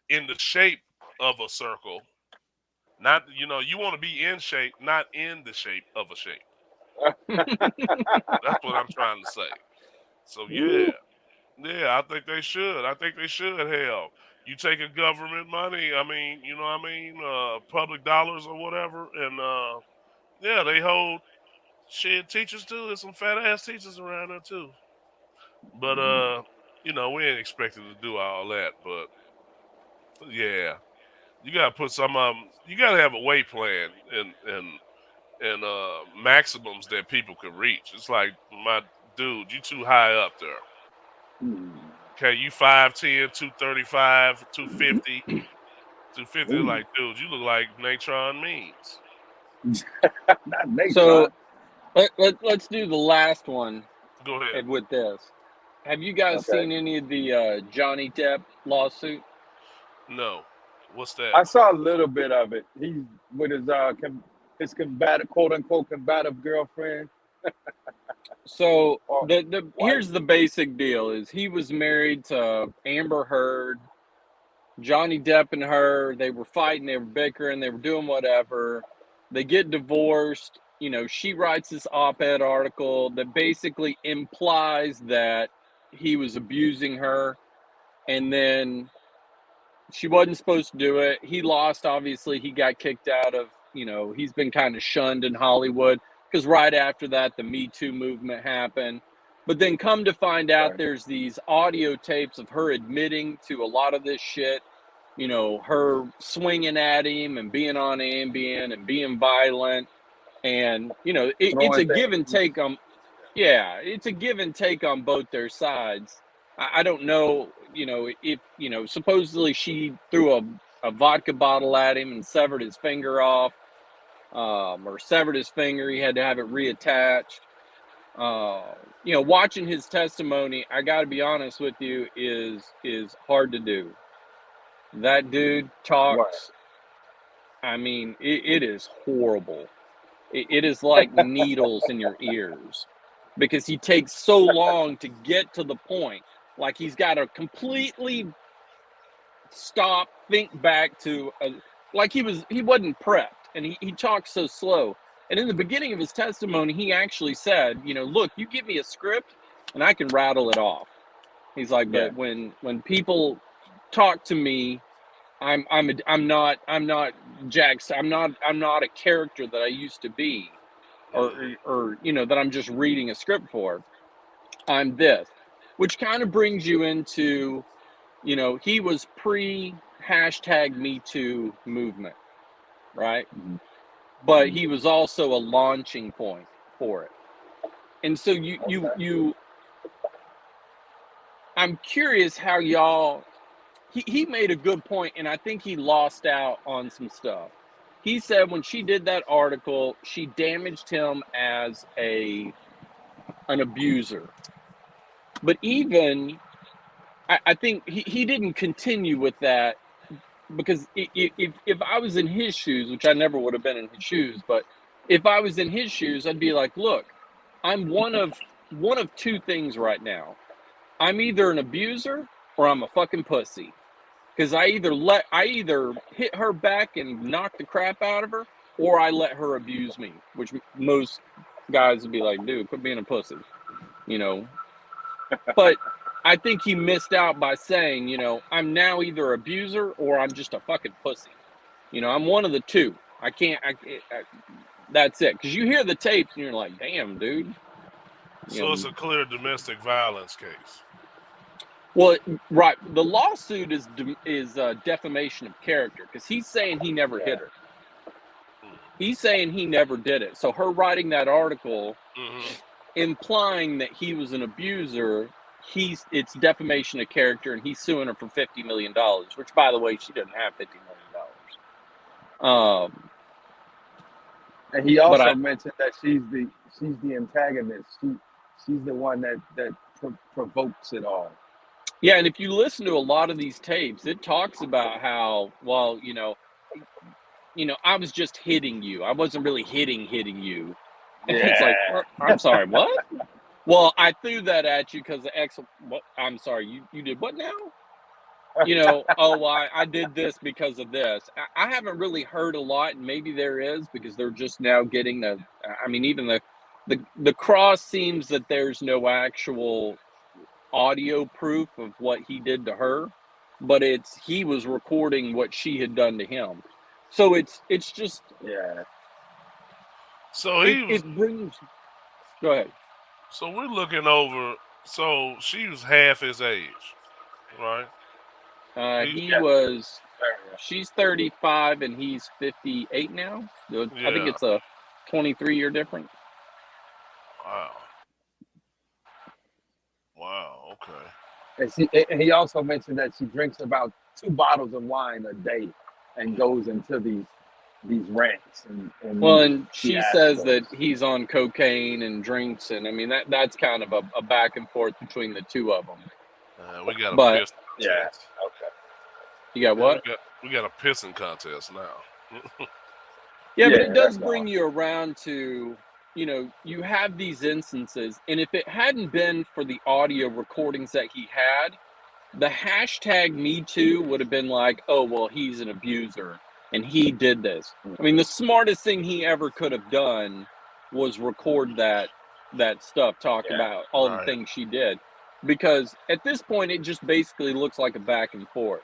in the shape of a circle. Not, you want to be in shape, not in the shape of a shape. That's what I'm trying to say. So yeah, I think they should. I think they should. Hell, you taking government money. I mean, you know what I mean, public dollars or whatever, and yeah, they hold shit teachers too. There's some fat ass teachers around there too. But we ain't expected to do all that. But yeah, you gotta put some. You gotta have a weight plan and maximums that people can reach. It's like, my dude, you too high up there. Okay, you 5'10", 235, 250. 250,
Ooh,
like, dude, you look like Natron Means.
not Natron.
So let's do the last one
Go ahead.
with this. Have you guys
Okay.
seen any of the Johnny Depp lawsuit?
No. What's
I
that?
saw a little bit of it. He's with his combative, quote unquote, combative girlfriend
So
or
the
wife.
here's the basic deal: is he was married to Amber Heard. Johnny Depp and her, they were fighting, they were bickering, they were doing whatever. They get divorced. She writes this op-ed article that basically implies that he was abusing her, and then she wasn't supposed to do it. He lost, obviously. He got kicked out of, he's been kind of shunned in Hollywood because right after that, the Me Too movement happened. But then come to find out,
Right.
there's these audio tapes of her admitting to a lot of this shit. Her swinging at him and being on Ambien and being violent. And, it's
Throwing
a give and
things.
take on, yeah, it's a give and take on both their sides. I don't know, if, supposedly she threw a vodka bottle at him and severed his finger off, or severed his finger. He had to have it reattached. Watching his testimony, I got to be honest with you, is hard to do. That dude
Right.
talks. I mean, it is horrible. It is like needles in your ears because he takes so long to get to the point. Like he's got to completely stop, think back to, like he wasn't prepped, and he talks so slow. And in the beginning of his testimony, he actually said, look, you give me a script and I can rattle it off. He's like,
Yeah.
but when people talk to me, I'm not Jax. I'm not a character that I used to be, or that I'm just reading a script for. I'm this, which kind of brings you into, he was pre hashtag Me Too movement, right?
Mhm.
But
Mhm.
he was also a launching point for it. And so I'm curious how y'all. He made a good point, and I think he lost out on some stuff. He said when she did that article, she damaged him as an abuser. But even, I think he didn't continue with that, because if I was in his shoes, which I never would have been in his shoes, but if I was in his shoes, I'd be like, look, I'm one of two things right now. I'm either an abuser or I'm a fucking pussy. Because I either hit her back and knock the crap out of her, or I let her abuse me, which most guys would be like, dude, quit being a pussy, you know. But I think he missed out by saying, I'm now either abuser or I'm just a fucking pussy. I'm one of the two. I can't. That's it. Because you hear the tapes and you're like, damn, dude.
So it's a clear domestic violence case.
Well, right. The lawsuit is defamation of character, because he's saying he never hit her. He's saying he never did it. So her writing that article, implying that he was an abuser, it's defamation of character, and he's suing her for $50 million. Which, by the way, she doesn't have $50 million.
And he also mentioned that she's the antagonist. She's the one that provokes it all.
Yeah, and if you listen to a lot of these tapes, it talks about how, well, I was just hitting you. I wasn't really hitting you. And
Yeah.
it's like, I'm sorry, what? Well, I threw that at you because the ex. What? I'm sorry. You did what now? Oh, well, I did this because of this. I haven't really heard a lot, and maybe there is because they're just now getting the. I mean, even the cross seems that there's no actual audio proof of what he did to her, but he was recording what she had done to him. So it's just
Yeah.
So he was.
it brings. Go ahead.
So we're looking over. So she was half his age, right?
He
Yeah.
was. She's 35 and he's 58 now. I think
Yeah.
it's a 23-year difference.
Wow. Wow. Okay.
And he also mentioned that she drinks about 2 bottles of wine a day and goes into these rants and
Well, and she
fiascos.
says that he's on cocaine and drinks, and I mean that's kind of a back and forth between the two of them.
We got a
But-
piss
Yeah.
contest.
Okay.
You got what?
We got a pissing contest now.
Yeah, but
Yeah,
it does
that's
bring you around to, you have these instances, and if it hadn't been for the audio recordings that he had, the hashtag Me Too would have been like, oh, well, he's an abuser, and he did this. I mean, the smartest thing he ever could have done was record that stuff, talk
Yeah,
about all
right.
the things she did. Because at this point, it just basically looks like a back and forth.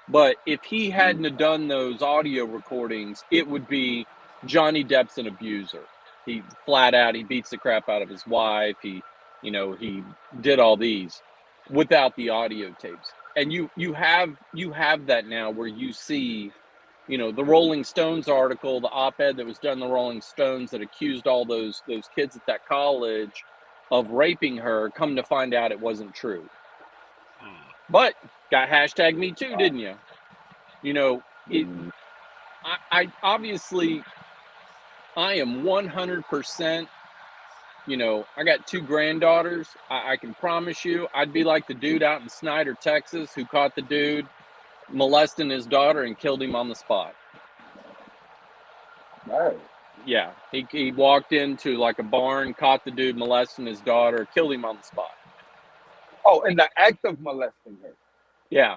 But if he hadn't have done those audio recordings, it would be Johnny Depp's an abuser. He flat out, he beats the crap out of his wife. He did all these without the audio tapes. And you have that now where you see, the Rolling Stones article, the op-ed that was done in the Rolling Stones that accused all those kids at that college of raping her, come to find out it wasn't true. But got hashtag Me Too, didn't you? I obviously, I am 100%, I got 2 granddaughters. I can promise you, I'd be like the dude out in Snyder, Texas, who caught the dude molesting his daughter and killed him on the spot.
Right.
Yeah, he walked into like a barn, caught the dude molesting his daughter, killed him on the spot.
Oh, and the act of molesting her.
Yeah,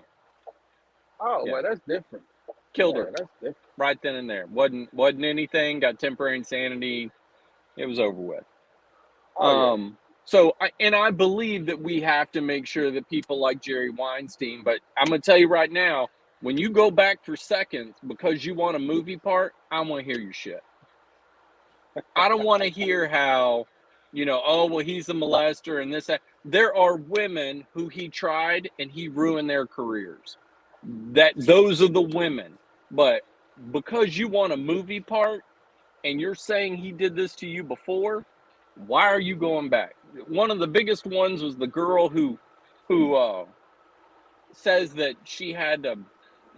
Oh,
Yeah.
well, that's different.
killed
Yeah,
her
that's different.
right then and there. Wasn't anything. Got temporary insanity. It was over with.
Oh,
So I believe that we have to make sure that people like Jerry Weinstein, but I'm going to tell you right now, when you go back for seconds because you want a movie part, I want to hear your shit. I don't want to hear how, oh, well, he's a molester and this, that. There are women who he tried and he ruined their careers. Those are the women. But because you want a movie part and you're saying he did this to you before, why are you going back? One of the biggest ones was the girl who says that she had to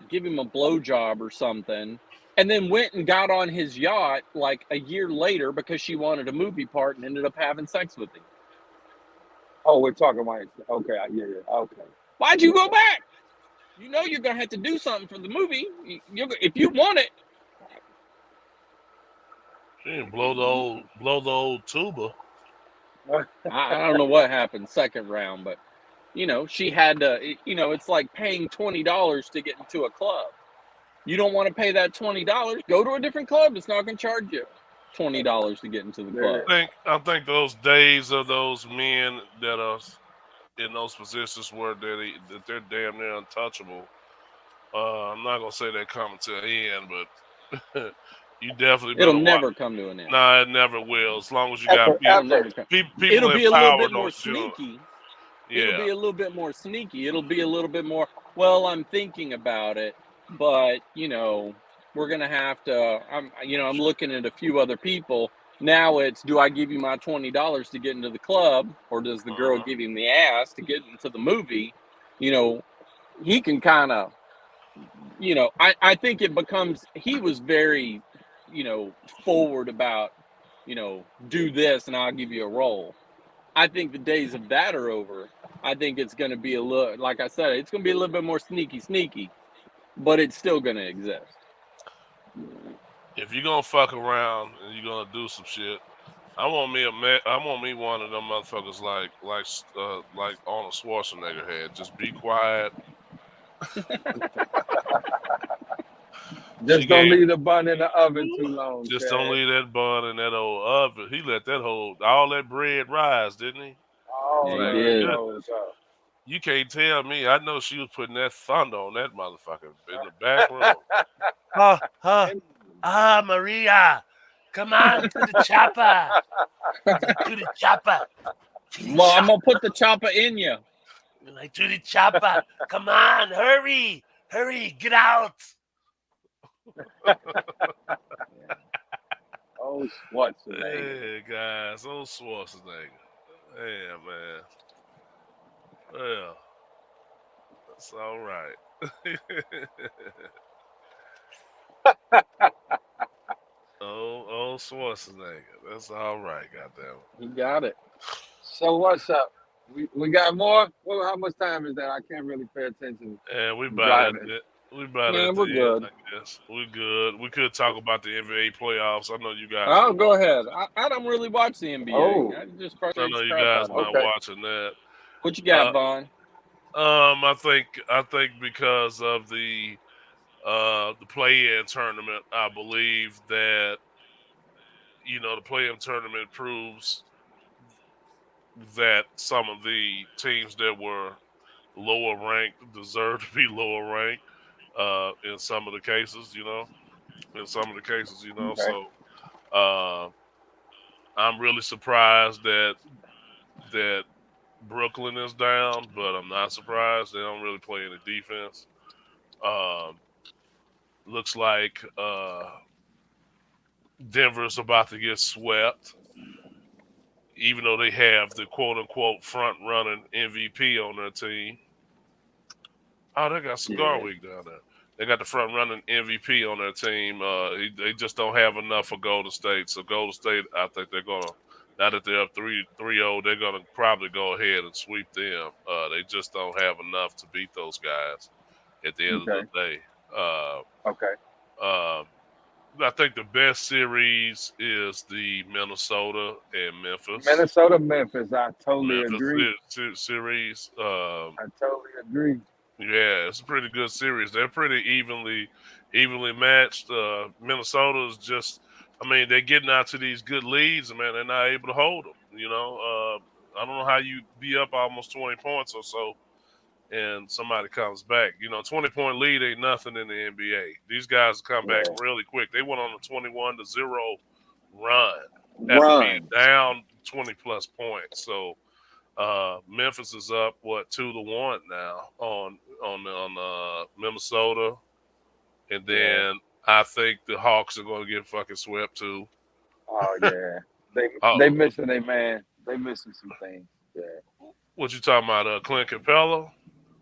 give him a blowjob or something, and then went and got on his yacht like a year later because she wanted a movie part and ended up having sex with him.
oh, we're talking about it. Okay, yeah, okay.
Why'd you go back? You know you're gonna have to do something for the movie. If you want it.
She didn't blow the old tuba.
I don't know what happened second round, but she had to. It's like paying $20 to get into a club. You don't want to pay that $20, go to a different club. It's not going to charge you $20 to get into the club.
I think those days of those men that are in those positions where that they're damn near untouchable. I'm not gonna say that coming to an end, but you definitely
It'll never come to an end.
Nah, it never will. As long as you got people
It'll be a little bit more
sneaky.
sneaky.
Yeah.
It'll be a little bit more sneaky. It'll be a little bit more, well, I'm thinking about it, but we're gonna have to. I'm looking at a few other people. Now it's, do I give you my $20 to get into the club, or does the girl give him the ass to get into the movie? He can kind of, I think it becomes, he was very, forward about, do this and I'll give you a role. I think the days of that are over. I think it's going to be a little, like I said, it's going to be a little bit more sneaky, but it's still going to exist.
If you're going to fuck around and you're going to do some shit, I want me one of them motherfuckers like Arnold Schwarzenegger had. Just be quiet. She
Just don't
gave.
leave the bun in the oven too long,
Just don't
Chad.
leave that bun in that old oven. He let that all that bread rise, didn't he?
Yeah,
All
he
My
that
did.
goes
goodness.
up.
You can't tell me. I know she was putting that thunder on that motherfucker in the back room.
And
Maria. Come on to the chopper. To the chopper. To the
Well, I'm
chopper.
gonna put the chopper in you.
Like, to the chopper. Come on, hurry. Hurry, get out.
oh, Schwarzenegger.
Hey, guys. Old Schwarzenegger. Yeah, man. Well, that's all right. Old Schwarzenegger. That's all right, goddamn.
He got it.
So what's up? We got more? Well, how much time is that? I can't really pay attention.
And
I'm driving.
we about
Man,
at the
we're
end,
good.
I guess. We good. We could talk about the NBA playoffs. I know you guys
Oh,
ain't
go
watching.
ahead. I don't really watch the
Oh,
NBA. I just
I
frustrates
know
the
you
crap
guys
out of me.
not
okay.
watching that.
What you
Uh,
got, Vaughn?
I think because of the play-in tournament, I believe that the play-in tournament proves that some of the teams that were lower ranked deserve to be lower ranked. In some of the cases,
Okay.
So uh, I'm really surprised that Brooklyn is down, but I'm not surprised they don't really play any defense. Um, looks like Denver's about to get swept, even though they have the quote unquote front running MVP on their team. Oh, they got Cigar
Yeah.
Week down there. They got the front running MVP on their team. They just don't have enough for Golden State. So Golden State, I think they're gonna now that they're up 3-0, they're gonna probably go ahead and sweep them. They just don't have enough to beat those guys at the end of the
Okay.
day. Uh,
Okay.
uh, I think the best series is the Minnesota and Memphis.
Minnesota, Memphis. I totally
Memphis
agree.
series.
I totally agree.
Yeah, it's a pretty good series. They're pretty evenly matched. Minnesota's just, I mean, they're getting out to these good leads, and man, they're not able to hold them. I don't know how you be up almost 20 points or so, and somebody comes back. 20-point lead ain't nothing in the NBA. These guys come back
Yeah.
really quick. They went on a 21-0 run after being
Run.
down 20 plus points. So Memphis is up 2-1 now on Minnesota, and
Yeah.
then I think the Hawks are going to get fucking swept too.
Oh yeah. They
Uh,
missing a man. They missing some things. Yeah.
what you talking about? Clint Capella?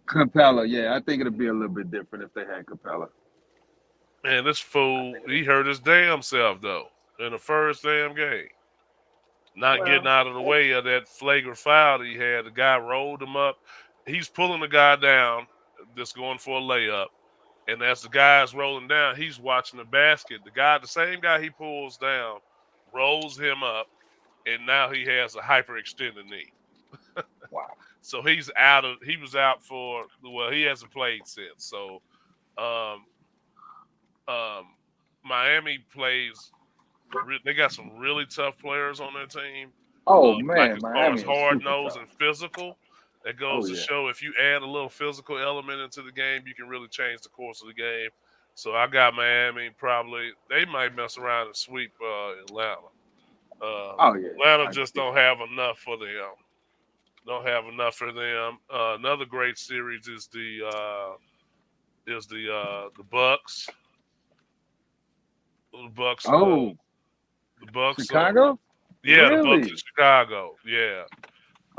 Capella, yeah. I think it'd be a little bit different if they had Capella.
Man, this
I
fool,
think
he hurt his damn self though in the first damn game. Not getting
well,
out of the way of that flagrant foul that he had. The guy rolled him up. He's pulling the guy down that's going for a layup. And as the guy's rolling down, he's watching the basket. The same guy he pulls down, rolls him up, and now he has a hyperextended knee.
wow.
So he was out he hasn't played since. So um, um, Miami plays, they got some really tough players on their team.
Oh
Like
man,
as far as
Miami is
hard
super
nose
tough.
and physical, that
Oh
goes to
yeah.
show if you add a little physical element into the game, you can really change the course of the game. So I got Miami. Probably they might mess around and sweep Atlanta.
Oh yeah.
Atlanta
I can
just
see
don't
that.
have enough for them. Don't have enough for them. Another great series is the Bucks. The Bucks.
Oh,
The Bucks.
Chicago?
Yeah, the Bucks in
Really?
Chicago. Yeah,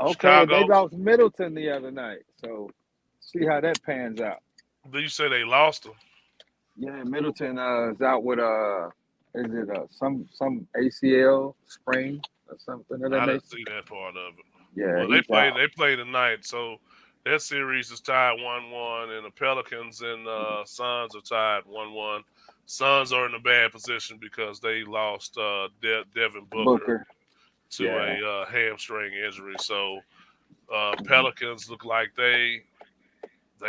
Okay, well they
Chicago.
lost Middleton the other night. So see how that pans out.
Do you say they lost them?
Yeah, Middleton is out with is it some ACL sprain or something of that
I didn't
nature?
see that part of it.
Yeah,
Well, they
he's
play
out.
they play tonight, so that series is tied 1-1, and the Pelicans and Suns are tied 1-1. Suns are in a bad position because they lost Devin Booker.
Booker.
to a hamstring injury. So Pelicans look like they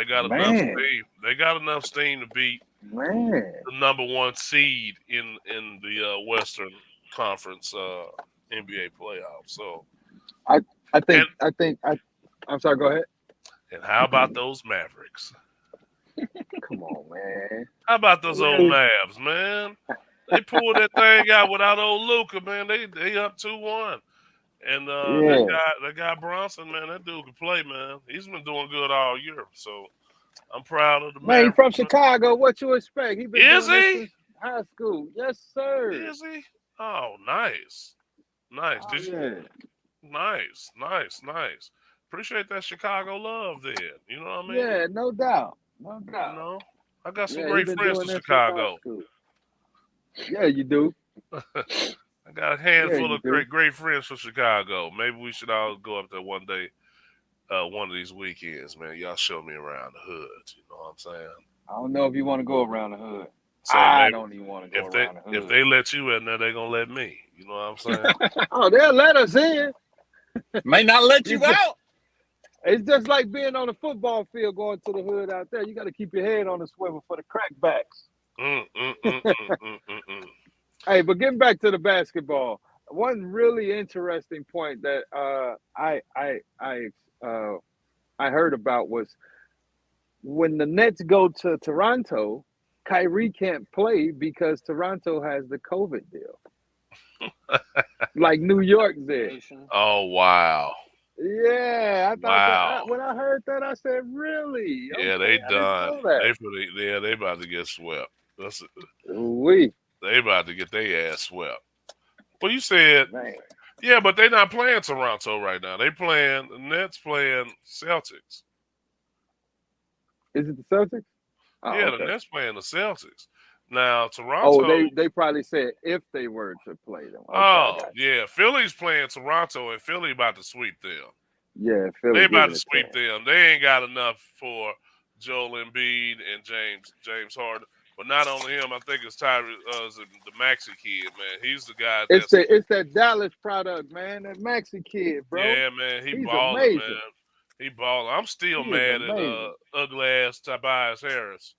got enough steam. They got enough steam to beat the number 1 seed in the Western Conference NBA playoffs. So
I'm sorry. Go ahead.
And how about those Mavericks?
Come on, man.
How about those old Mavs, man? They pulled that thing out without old Luka, man. They up 2-1. And they got Bronson, man. That dude can play, man. He's been doing good all year. So I'm proud of the
man. He from
Mavericks.
Chicago. What you expect? He been
Is
doing this
he?
since high school. Yes, sir.
Is he? Oh, nice. Nice.
Oh,
Did you?
yeah.
Nice. Appreciate that Chicago love then. You know what I mean?
Yeah, no doubt. No
You
doubt.
know, I got some
Yeah,
great
he been
friends
doing
in
this since high
Chicago.
school. Yeah, you do.
I got a handful
you
of
do.
great friends from Chicago. Maybe we should all go up there one day, one of these weekends, man. Y'all show me around the hood. You know what I'm saying?
I don't know if you want to go around the hood.
So
I don't even want to go
if they
around the hood.
if they let you in there, they're gonna let me. You know what I'm saying?
Oh, they'll let us in.
May not let you out.
It's just like being on a football field going to the hood out there. You got to keep your head on the swivel for the crackbacks. Hey, but getting back to the basketball, one really interesting point that I heard about was when the Nets go to Toronto, Kyrie can't play because Toronto has the COVID deal, like New York did.
Oh wow!
Yeah, I thought
Wow.
when I heard that, I said, "Really?"
Yeah,
Okay,
they
I didn't
done.
know that.
They about to get swept.
We
They about to get their ass swept. Well, you said,
man.
yeah, but they're not playing Toronto right now. They playing the Nets playing Celtics.
Is it the Celtics? Oh,
Yeah,
okay.
the Nets playing the Celtics. Now Toronto.
Oh, they probably said if they were to play them. Okay,
Oh,
I got you.
yeah. Philly's playing Toronto, and Philly about to sweep them.
Yeah, Philly
They about
giving
to
it
sweep
them.
them. They ain't got enough for Joel Embiid and James Harden. But not only him, I think it's the Maxey kid, man. He's the guy that's
It's that Dallas product, man. That Maxey kid, bro.
yeah, man. He's balling,
amazing.
man. He balling. I'm still
He is
mad at
amazing.
ugly ass Tobias Harris.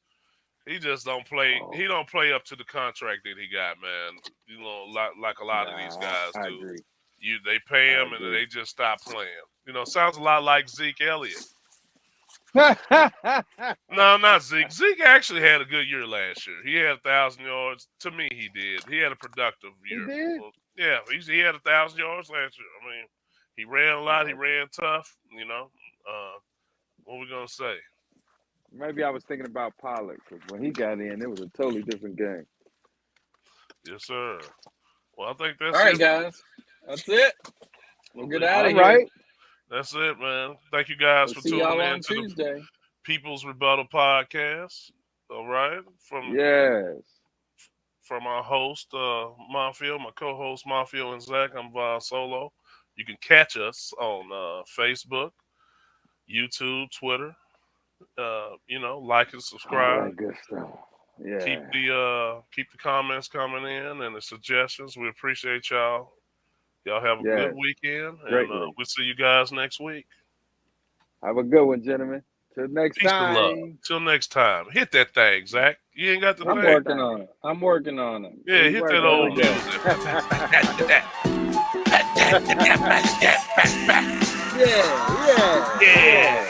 He just don't play.
Oh.
He don't play up to the contract that he got, man. You know, like a lot of these guys
I
do.
agree.
They pay
I
him and then
agree.
they just stop playing. You know, sounds a lot like Zeke Elliott. No, not Zeke. Zeke actually had a good year last year. He had 1,000 yards. To me, he did. He had a productive year.
He did?
Well, yeah, he had 1,000 yards last year. I mean, he ran a lot. He ran tough. You know, what we gonna say?
Maybe I was thinking about Pollard because when he got in, it was a totally different game.
Yes, sir. Well, I think that's
All right,
it.
guys. That's it. We'll get out
All
of here.
right.
That's it, man. Thank you guys
We'll
for
see
tuning
y'all
in
on
to the
Tuesday.
People's Rebuttal Podcast. All right,
Yes.
from our host, Monfield, my co-host, Monfield and Zach. I'm Von Solo. You can catch us on Facebook, YouTube, Twitter. Like and
All
subscribe.
that good stuff. Yeah.
Keep the comments coming in and the suggestions. We appreciate y'all. Y'all have a good weekend, and we'll see you guys next week.
Have a good one, gentlemen. Till next
Peace
time.
and love. Till next time. Hit that thing, Zach. You ain't got the
I'm
thing.
working on it.
Yeah, hit that old music.
Yeah.